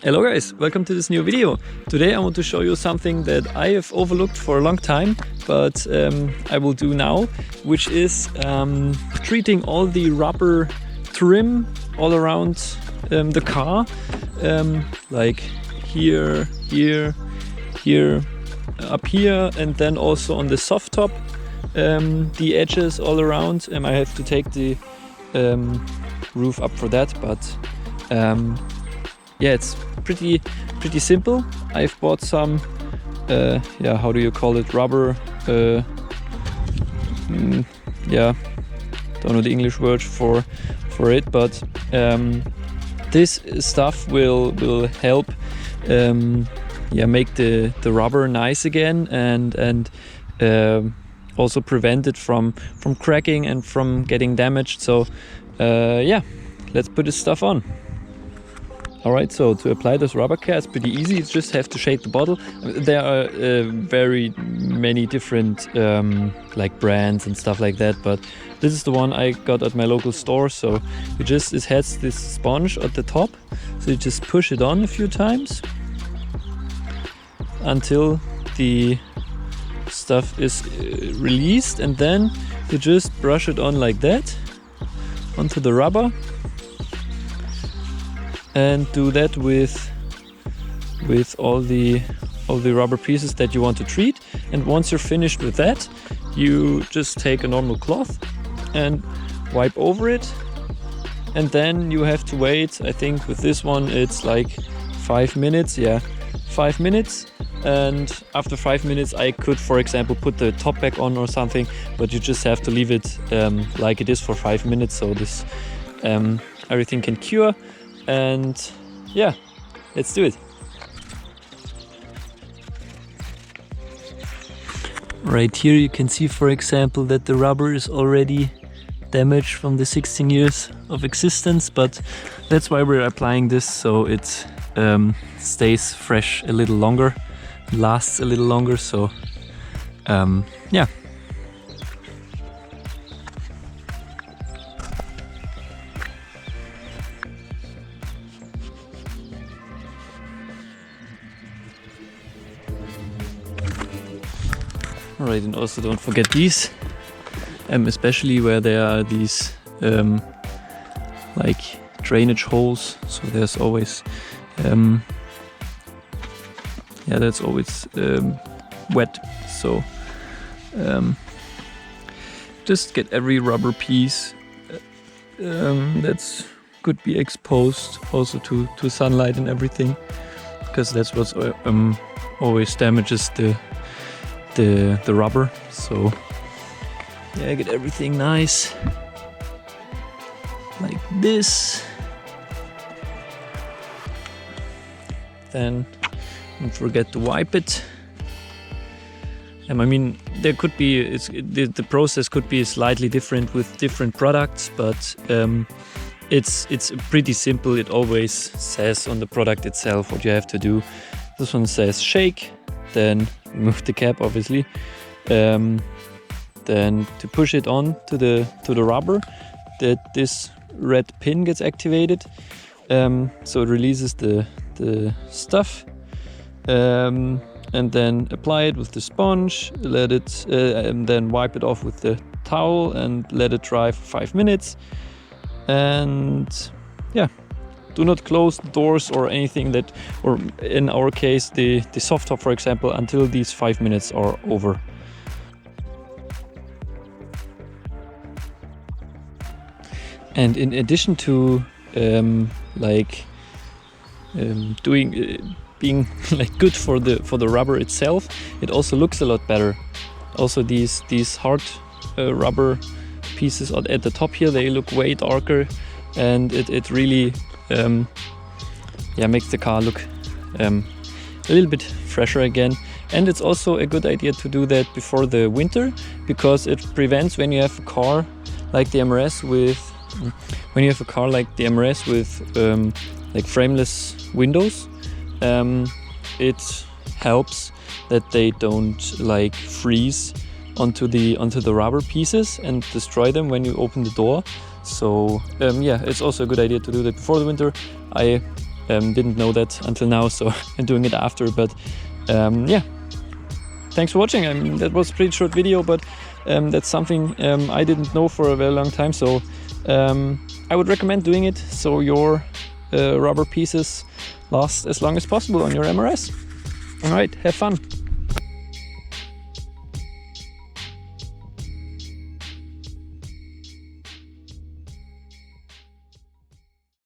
Hello guys, welcome to this new video. Today I want to show you something that I have overlooked for a long time, but I will do now, which is treating all the rubber trim all around the car, like here, up here, and then also on the soft top, the edges all around. I have to take the roof up for that, but yeah, it's pretty simple. I've bought some yeah, how do you call it, rubber, yeah, don't know the English word for it, but this stuff will help yeah, make the rubber nice again, and also prevent it from cracking and from getting damaged. So yeah, let's put this stuff on. Alright, so to apply this rubber care, it's pretty easy. You just have to shake the bottle. There are very many different like brands and stuff like that, but this is the one I got at my local store. So it has this sponge at the top, so you just push it on a few times until the stuff is released, and then you just brush it on like that onto the rubber. And do that with all the rubber pieces that you want to treat. And once you're finished with that, you just take a normal cloth and wipe over it, and then you have to wait. I think with this one it's like 5 minutes. Yeah, 5 minutes. And after 5 minutes I could, for example, put the top back on or something, but you just have to leave it like it is for 5 minutes, so this everything can cure. And yeah, let's do it. Right here you can see, for example, that the rubber is already damaged from the 16 years of existence, but that's why we're applying this, so it stays fresh a little longer, lasts a little longer. So yeah. Alright, and also don't forget these, especially where there are these like drainage holes. So there's always yeah, that's always wet. So just get every rubber piece that's could be exposed also to sunlight and everything, because that's what always damages the rubber. So yeah, get everything nice like this. Then don't forget to wipe it. I mean, there could be, the process could be slightly different with different products, but it's pretty simple. It always says on the product itself what you have to do. This one says shake, then remove the cap, obviously, then to push it on to the rubber, that this red pin gets activated, so it releases the stuff, and then apply it with the sponge, let it and then wipe it off with the towel and let it dry for 5 minutes. And yeah, do not close the doors or anything that, or in our case the soft top, for example, until these 5 minutes are over. And in addition to being like good for the rubber itself, it also looks a lot better. Also these hard rubber pieces at the top here, they look way darker, and it really yeah, makes the car look a little bit fresher again. And it's also a good idea to do that before the winter, because it prevents, when you have a car like the MRS with like frameless windows, it helps that they don't like freeze onto the rubber pieces and destroy them when you open the door. So yeah, it's also a good idea to do that before the winter. I Didn't know that until now, so I'm doing it after. But yeah, thanks for watching. I mean, that was a pretty short video, but that's something I didn't know for a very long time. So I would recommend doing it so your rubber pieces last as long as possible on your MRS. All right, have fun.